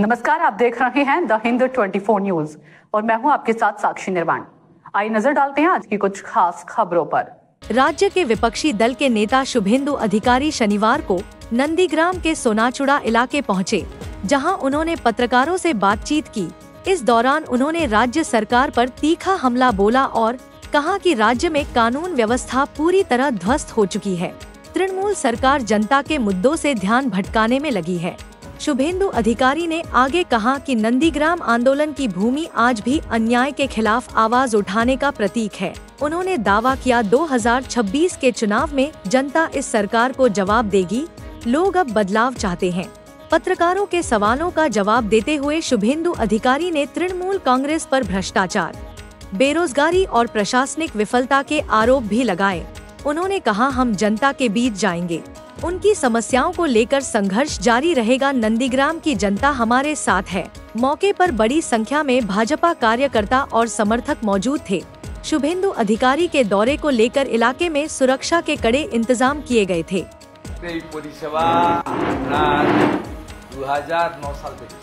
नमस्कार, आप देख रहे हैं द हिंद 24 न्यूज और मैं हूं आपके साथ साक्षी निर्वाण। आइए नजर डालते हैं आज की कुछ खास खबरों पर। राज्य के विपक्षी दल के नेता शुभेंदु अधिकारी शनिवार को नंदीग्राम के सोनाचुड़ा इलाके पहुंचे, जहां उन्होंने पत्रकारों से बातचीत की। इस दौरान उन्होंने राज्य सरकार पर तीखा हमला बोला और कहा कि राज्य में कानून व्यवस्था पूरी तरह ध्वस्त हो चुकी है। तृणमूल सरकार जनता के मुद्दों से ध्यान भटकाने में लगी है। शुभेंदु अधिकारी ने आगे कहा कि नंदीग्राम आंदोलन की भूमि आज भी अन्याय के खिलाफ आवाज उठाने का प्रतीक है। उन्होंने दावा किया 2026 के चुनाव में जनता इस सरकार को जवाब देगी। लोग अब बदलाव चाहते हैं। पत्रकारों के सवालों का जवाब देते हुए शुभेंदु अधिकारी ने तृणमूल कांग्रेस पर भ्रष्टाचार, बेरोजगारी और प्रशासनिक विफलता के आरोप भी लगाए। उन्होंने कहा, हम जनता के बीच जाएंगे, उनकी समस्याओं को लेकर संघर्ष जारी रहेगा। नंदीग्राम की जनता हमारे साथ है। मौके पर बड़ी संख्या में भाजपा कार्यकर्ता और समर्थक मौजूद थे। शुभेंदु अधिकारी के दौरे को लेकर इलाके में सुरक्षा के कड़े इंतजाम किए गए थे। 2009 সাল থেকে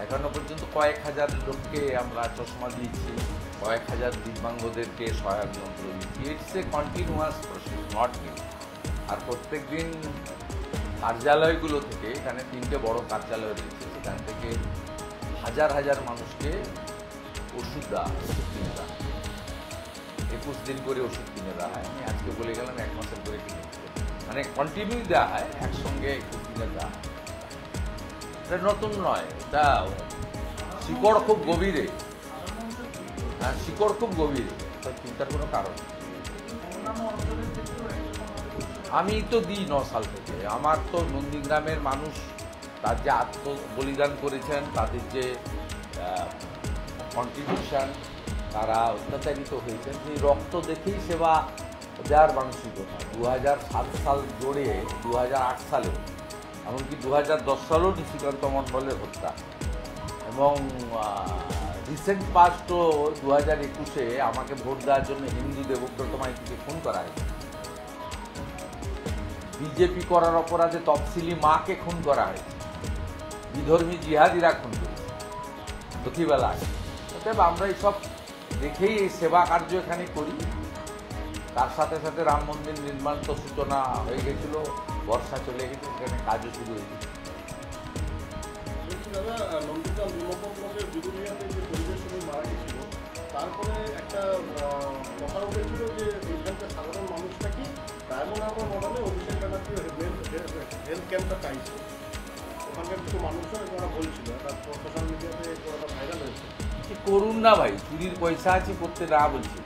এখনো পর্যন্ত কয়েক হাজার লোককে আমরা চশমা দিয়েছি, কয়েক হাজার দিব্যাঙ্গদেরকে সহায়ক যন্ত্র দিচ্ছি। It's a continuous process, not new. আর প্রত্যেক দিন কার্যালয়গুলো থেকে, এখানে 3টে বড় কার্যালয় রয়েছে, সেখান থেকে হাজার হাজার মানুষকে ওষুধ দেওয়া হয়, ওষুধ কিনে দেওয়া হয়। 21 দিন করে ওষুধ কিনে দেওয়া হয়। আমি আজকে বলে গেলাম 1 মাসের করে কিনে, মানে কন্টিনিউ দেওয়া হয়, একসঙ্গে 21 দিনে দেওয়া হয়। এটা নতুন নয়, এটা শিকড় খুব গভীরে, শিকড় খুব গভীরে, চিন্তার কোনো কারণ। আমি তো দিই 9 সাল থেকে। আমার তো নন্দীগ্রামের মানুষ তার যে আত্মবলিদান করেছেন, তাদের যে কন্ট্রিবিউশন, তারা অত্যাচারিত হয়েছেন, সেই রক্ত দেখেই সেবা দেওয়ার মানসিকতা। 2007 সাল জোড়ে 2008 সালেও, এমনকি 2010 সালেও নিশিকান্ত মণ্ডলের হত্যা, এবং রিসেন্ট পাস্টও 2021-এ আমাকে ভোট দেওয়ার জন্য হিন্দু দেবব্রত মাইতিকে খুন করা হয়েছে। বিজেপি করার অপরাধে তফসিলি মাকে খুন করা হয়েছে। বিধর্মী জিহাদিরা খুন করেছে প্রতিবেলায়। অতএব আমরা এইসব দেখেই এই সেবা কার্য এখানে করি। তার সাথে সাথে রাম মন্দির নির্মাণ তো সূচনা হয়ে গেছিল, বর্ষা চলে গেছে, সেখানে কাজও শুরু হয়ে গেছে। তারপরে একটা কথা উঠেছিল যে ওইখানকার সাধারণ মানুষটা কি ডায়মন্ড মডেলে অভিষেক ব্যানার্জি হেলথ ক্যাম্পটা চাইছে। ওখানকার কিছু মানুষজন ওরা বলছিল, একটা সোশ্যাল মিডিয়াতে ওটা ভাইরাল হয়েছে। করুন না ভাই, চুরির পয়সা আছে করতে না বলছি।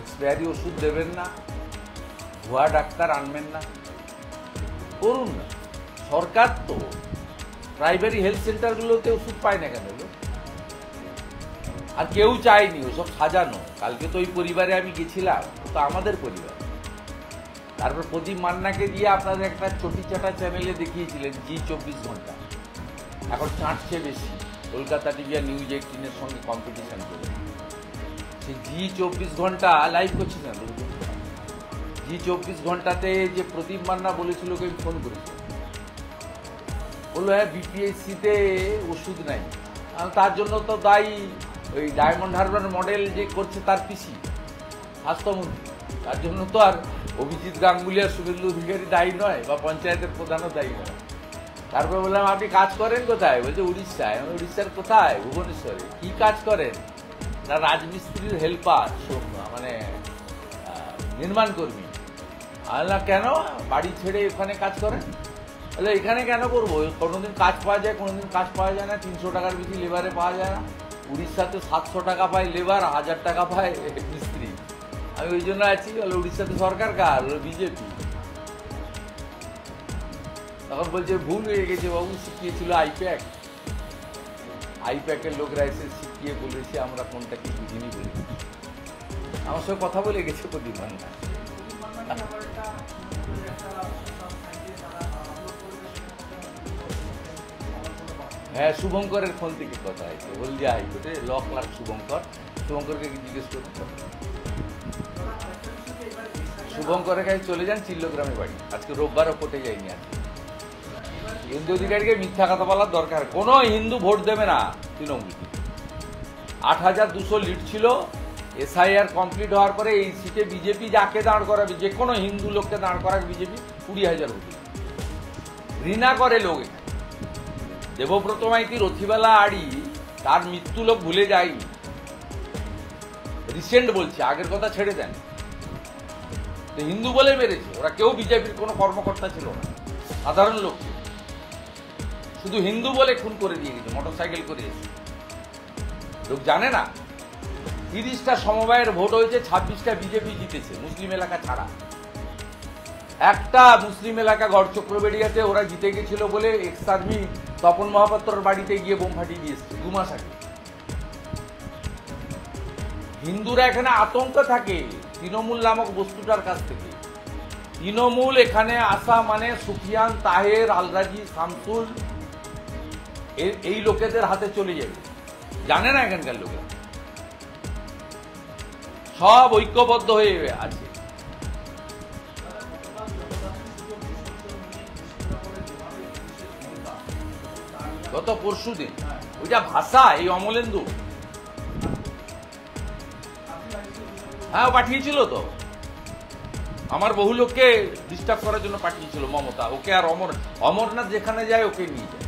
এক্সপায়ারি ওষুধ দেবেন না, ভুয়া ডাক্তার আনবেন না, করুন না। সরকার তো প্রাইমারি হেলথ সেন্টারগুলোতে ওষুধ পায় না কেন? আর কেউ চায়নি, ওসব সাজানো। কালকে তো ওই পরিবারে আমি গেছিলাম, তো আমাদের পরিবার। তারপর প্রদীপ মান্নাকে দিয়ে আপনাদের একটা চটি চাটা চ্যানেলে দেখিয়েছিলেন জি24 ঘন্টা। এখন চাঁটছে বেশি, কলকাতা টিভি আর নিউজ 18-এর সঙ্গে কম্পিটিশন করে। সেই জি24 ঘন্টা লাইভ করছি না, জি24 ঘন্টাতে যে প্রদীপ মান্না বলেছিল, ওকে ফোন করেছিল, বললো হ্যাঁ বিপিএসসিতে ওষুধ নাই। তার জন্য তো দায়ী ওই ডায়মন্ড হারবার মডেল যে করছে তার পিসি স্বাস্থ্যমন্ত্রী। তার জন্য তো আর অভিজিৎ গাঙ্গুলি আর শুভেন্দু অধিকারী দায়ী নয়, বা পঞ্চায়েতের প্রধানও দায়ী নয়। তারপর বললাম, আপনি কাজ করেন কোথায়? বলছে উড়িষ্যায়। উড়িষ্যার কোথায়? ভুবনেশ্বরে। কি কাজ করেন? না রাজমিস্ত্রির হেল্পার, মানে নির্মাণ কর্মী। আল্লাহ কেন বাড়ি ছেড়ে ওখানে কাজ করেন? তাহলে এখানে কেন করবো? কোনোদিন কাজ পাওয়া যায়, কোনোদিন কাজ পাওয়া যায় না। 300 টাকার বেশি লেবারে পাওয়া যায় না। উড়িষ্যাতে 700 টাকা পায় লেবার, 1000 টাকা পায় মিস্ত্রি। আমি ওই জন্য আছি। বলে উড়িষ্যাতে সরকার কার? বিজেপি। তখন বলছে ভুল হয়ে গেছে বাবু, শিখিয়েছিল আইপ্যাকের লোকরা এসে শিখিয়ে বলেছে, আমরা কোনটা কি বুঝিনি বলে। আমার সঙ্গে কথা বলে গেছে প্রদীপ মান্না। হ্যাঁ, শুভঙ্করের ফোন থেকে কথা হয়েছে, হলদিয়া হাইকোর্টে ল ক্লার্ক শুভঙ্করকে জিজ্ঞেস করতে। শুভঙ্করের কাছে চলে যান, চিল্লগ্রামে বাড়ি। আজকে রোববারও কোর্টে যাইনি। আজকে শুভেন্দু অধিকারীকে মিথ্যা কথা বলার দরকার, কোনো হিন্দু ভোট দেবে না তৃণমূল। 8,200 লিড ছিল, SIR কমপ্লিট হওয়ার পরে এই সিটে বিজেপি যাকে দাঁড় করাবে, যে কোনো হিন্দু লোককে দাঁড় করাবে বিজেপি 20,000 ভোট। ঘৃণা করে লোক। দেবব্রত মাইতি, রথিবালা আড়ি, তার মৃত্যু লোক ভুলে যায়নি। রিসেন্ট বলছে, আগের কথা ছেড়ে দেন। হিন্দু বলে মেরেছে ওরা, কেউ বিজেপির কোনো কর্মকর্তা ছিল না, সাধারণ লোক ছিল। শুধু হিন্দু বলে খুন করে দিয়ে গেছে, মোটরসাইকেল করে এসে। লোক জানে না 30টা সমবায়ের ভোট হয়েছে, 26টা বিজেপি জিতেছে, মুসলিম এলাকা ছাড়া। একটা মুসলিম এলাকা গড় চক্রবেড়িয়াতে ওরা জিতে গেছিল বলে এক্স আর্মি তপন মহাপাত্রর বাড়িতে গিয়ে বোম ফাটিয়ে দিয়েছে 2 মাস আগে। হিন্দুরা এখানে আতঙ্ক থাকে তৃণমূল নামক বস্তুটার কাছ থেকে। তৃণমূল এখানে আসা মানে সুফিয়ান, তাহের, আলরাজি, শামসুল, এই লোকেদের হাতে চলে যাবে। জানে না এখানকার লোকেরা, সব ঐক্যবদ্ধ হয়ে আছে। গত পরশু দিন ওইটা ভাষা, এই অমলেন্দু, হ্যাঁ পাঠিয়েছিল তো, আমার বহু লোককে ডিস্টার্ব করার জন্য পাঠিয়েছিল মমতা। ওকে আর অমরনাথ যেখানে যায় ওকে নিয়ে যায়।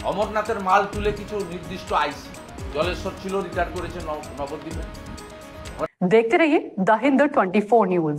অমরনাথের মাল তুলে কিছু নির্দিষ্ট আইসি, জলেশ্বর ছিল, রিটায়ার করেছে নবদ্বীপে। देखते रहिए द हिंद 24 न्यूज।